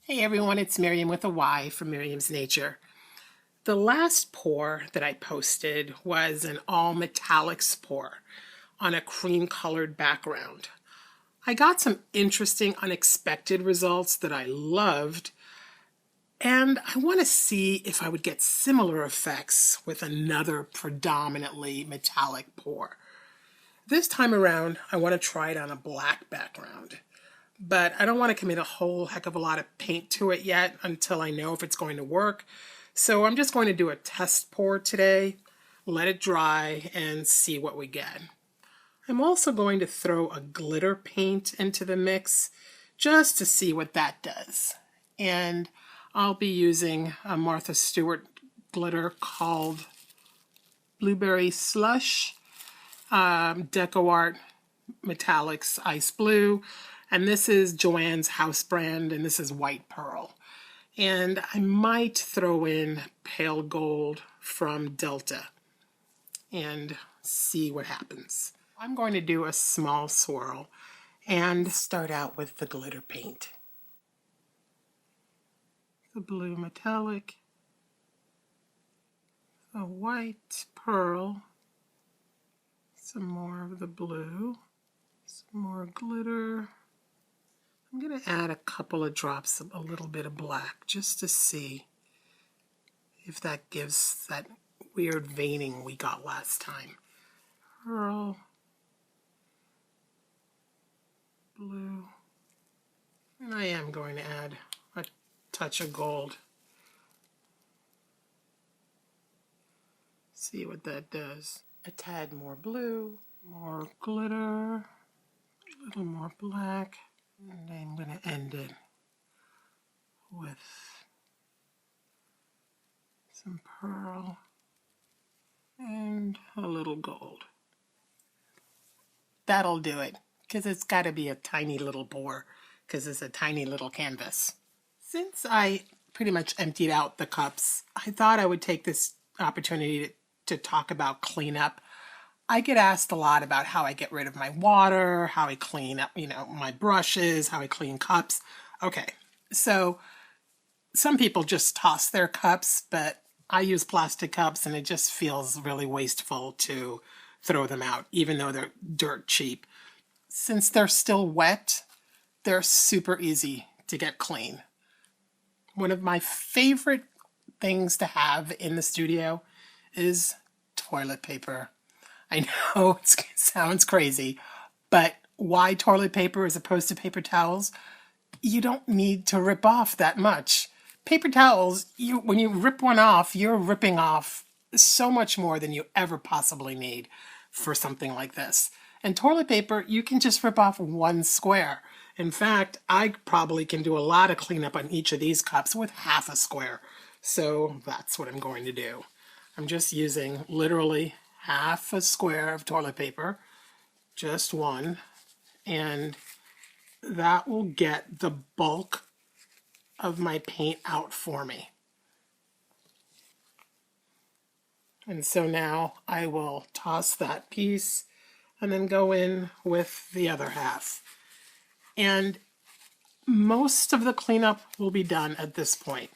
Hey everyone, it's Miriam with a Y from Miriam's Nature. The last pour that I posted was an all metallics pour on a cream colored background. I got some interesting unexpected results that I loved, and I want to see if I would get similar effects with another predominantly metallic pour. This time around, I want to try it on a black background. But I don't want to commit a whole heck of a lot of paint to it yet until I know if it's going to work. So I'm just going to do a test pour today, let it dry, and see what we get. I'm also going to throw a glitter paint into the mix just to see what that does. And I'll be using a Martha Stewart glitter called Blueberry Slush, DecoArt Metallics Ice Blue. And this is Joann's house brand, and this is White Pearl. And I might throw in Pale Gold from Delta and see what happens. I'm going to do a small swirl and start out with the glitter paint. The blue metallic, the white pearl, some more of the blue, some more glitter. I'm going to add a couple of drops of a little bit of black just to see if that gives that weird veining we got last time. Pearl, blue, and I am going to add a touch of gold. See what that does. A tad more blue, more glitter, a little more black. And I'm going to end it with some pearl and a little gold. That'll do it, because it's got to be a tiny little pour, because it's a tiny little canvas. Since I pretty much emptied out the cups, I thought I would take this opportunity to talk about cleanup. I get asked a lot about how I get rid of my water, how I clean up, my brushes, how I clean cups. Okay, so some people just toss their cups, but I use plastic cups and it just feels really wasteful to throw them out, even though they're dirt cheap. Since they're still wet, they're super easy to get clean. One of my favorite things to have in the studio is toilet paper. I know it sounds crazy, but why toilet paper as opposed to paper towels? You don't need to rip off that much. Paper towels, when you rip one off, you're ripping off so much more than you ever possibly need for something like this. And toilet paper, you can just rip off one square. In fact, I probably can do a lot of cleanup on each of these cups with half a square. So that's what I'm going to do. I'm just using literally half a square of toilet paper, just one, and that will get the bulk of my paint out for me. And so now I will toss that piece and then go in with the other half. And most of the cleanup will be done at this point.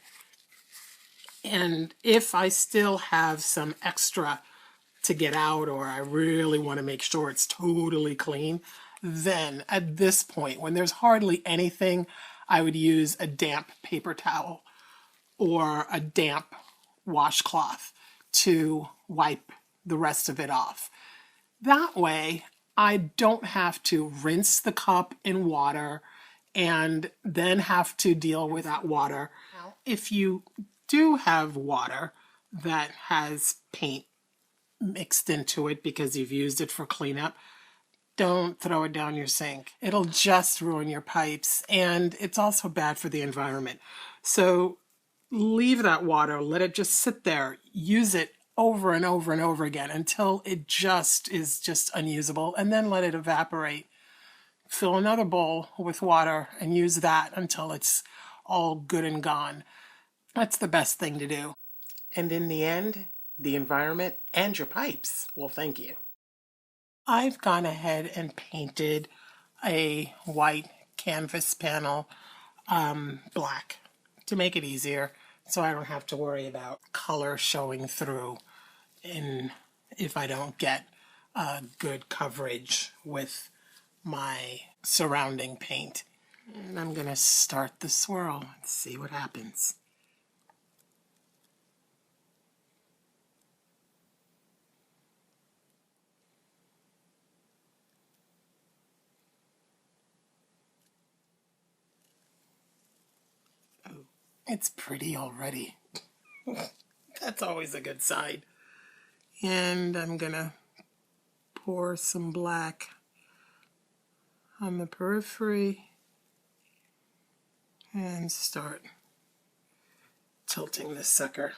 And if I still have some extra to get out, or I really want to make sure it's totally clean, then at this point, when there's hardly anything, I would use a damp paper towel or a damp washcloth to wipe the rest of it off. That way, I don't have to rinse the cup in water and then have to deal with that water. Now, if you do have water that has paint mixed into it because you've used it for cleanup, don't throw it down your sink. It'll just ruin your pipes, and it's also bad for the environment. So leave that water, let it just sit there, use it over and over and over again until it is just unusable, and then let it evaporate. Fill another bowl with water and use that until it's all good and gone. That's the best thing to do. And in the end, the environment and your pipes will thank you. I've gone ahead and painted a white canvas panel black to make it easier so I don't have to worry about color showing through if I don't get good coverage with my surrounding paint. And I'm going to start the swirl and see what happens. Oh, it's pretty already. That's always a good sign. And I'm going to pour some black on the periphery and start tilting this sucker.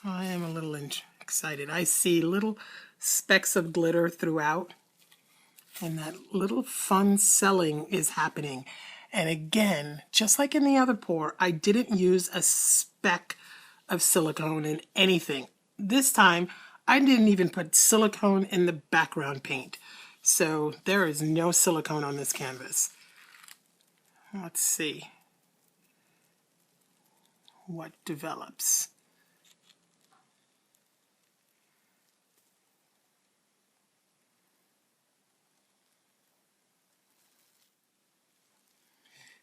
I am a little excited. I see little specks of glitter throughout, and that little fun selling is happening. And again, just like in the other pour, I didn't use a speck of silicone in anything. This time, I didn't even put silicone in the background paint. So there is no silicone on this canvas. Let's see what develops.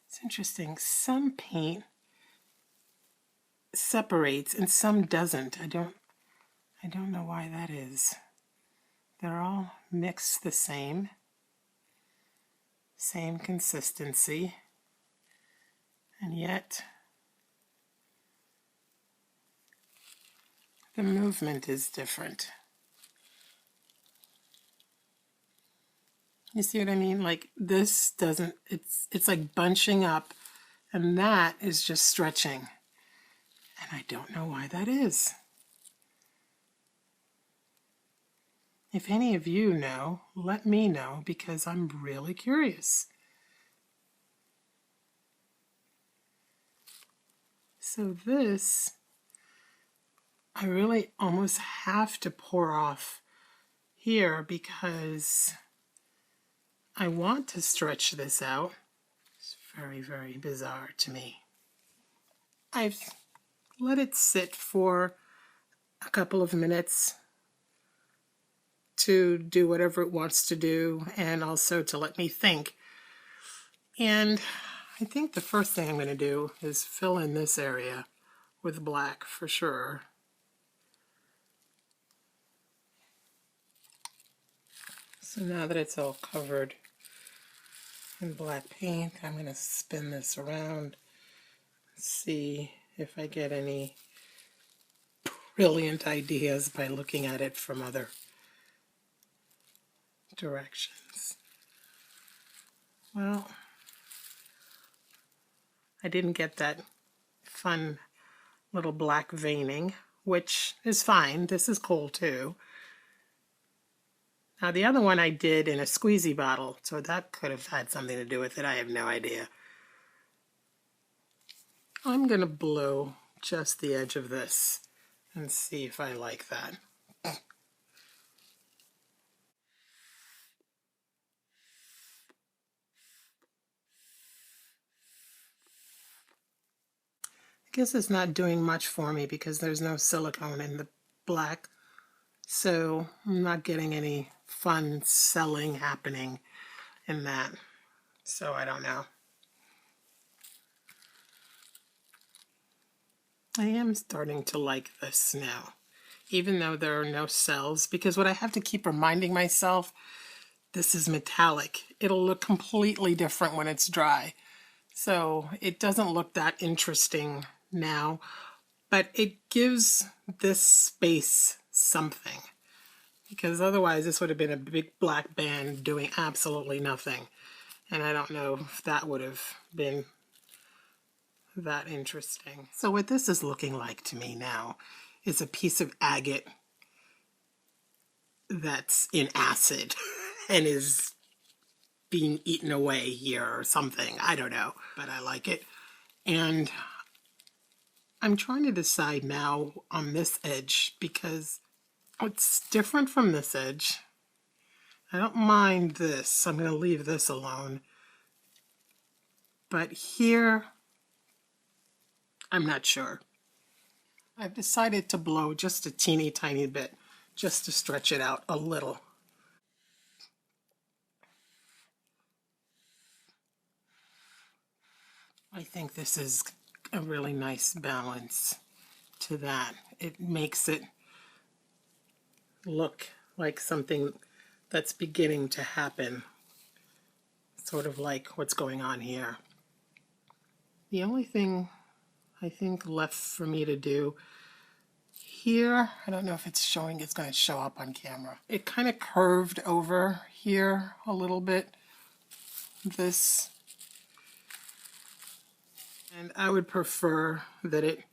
It's interesting. Some paint separates and some doesn't. I don't know why that is. They're all mixed the same consistency, and yet the movement is different. You see what I mean? Like this doesn't, it's like bunching up, and that is just stretching. And I don't know why that is. If any of you know, let me know, because I'm really curious. So this, I really almost have to pour off here because I want to stretch this out. It's very, very bizarre to me. I've let it sit for a couple of minutes to do whatever it wants to do, and also to let me think. And I think the first thing I'm going to do is fill in this area with black for sure. So now that it's all covered in black paint, I'm going to spin this around, see if I get any brilliant ideas by looking at it from other directions. Well, I didn't get that fun little black veining, which is fine. This is cool too. Now the other one I did in a squeezy bottle, so that could have had something to do with it. I have no idea. I'm going to blow just the edge of this and see if I like that. I guess it's not doing much for me because there's no silicone in the black, so I'm not getting any fun selling happening in that, so I don't know. I am starting to like this now, even though there are no cells, because what I have to keep reminding myself, this is metallic. It'll look completely different when it's dry. So it doesn't look that interesting now, but it gives this space something, because otherwise this would have been a big black band doing absolutely nothing, and I don't know if that would have been that interesting. So what this is looking like to me now is a piece of agate that's in acid and is being eaten away here or something. I don't know, but I like it. And I'm trying to decide now on this edge because it's different from this edge. I don't mind this. I'm going to leave this alone. But here, I'm not sure. I've decided to blow just a teeny tiny bit, just to stretch it out a little. I think this is a really nice balance to that. It makes it look like something that's beginning to happen, sort of like what's going on here. The only thing I think left for me to do here, I don't know if it's showing, it's going to show up on camera. It kind of curved over here a little bit, this, and I would prefer that it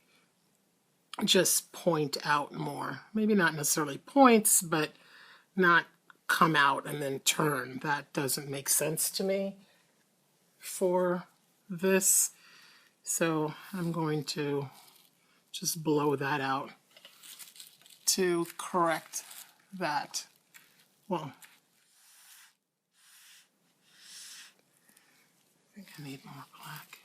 just point out more. Maybe not necessarily points, but not come out and then turn. That doesn't make sense to me for this. So I'm going to just blow that out to correct that. Well, I think I need more black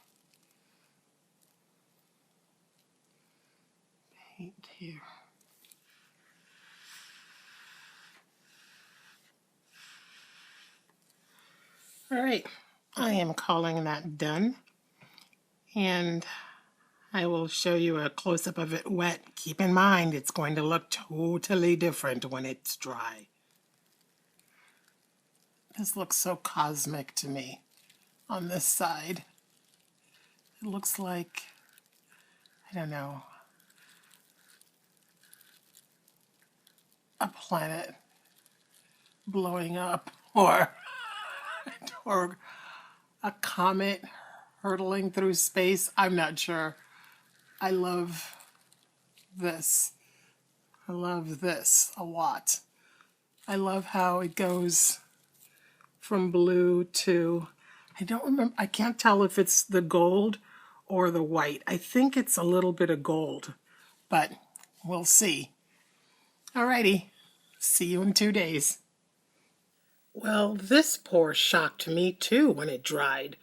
paint here. All right, I am calling that done, and I will show you a close-up of it wet. Keep in mind, it's going to look totally different when it's dry. This looks so cosmic to me on this side. It looks like, I don't know, a planet blowing up, or a comet hurtling through space. I'm not sure. I love this. I love this a lot. I love how it goes from blue to, I don't remember, I can't tell if it's the gold or the white. I think it's a little bit of gold, but we'll see. Alrighty, see you in 2 days. Well, this pour shocked me too when it dried.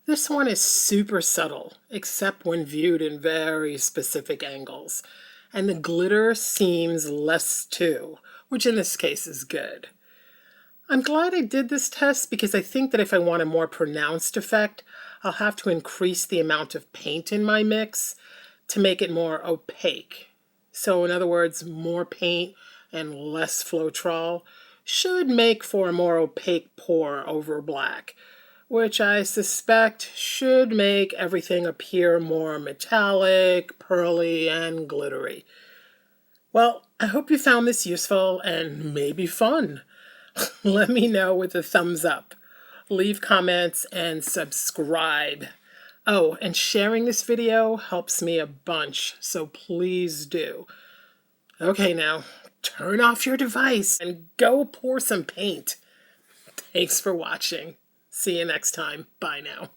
This one is super subtle, except when viewed in very specific angles. And the glitter seems less too, which in this case is good. I'm glad I did this test because I think that if I want a more pronounced effect, I'll have to increase the amount of paint in my mix to make it more opaque. So in other words, more paint and less Floetrol should make for a more opaque pour over black, which I suspect should make everything appear more metallic, pearly, and glittery. Well, I hope you found this useful and maybe fun. Let me know with a thumbs up. Leave comments and subscribe. Oh, and sharing this video helps me a bunch, so please do. Okay, now turn off your device and go pour some paint. Thanks for watching. See you next time. Bye now.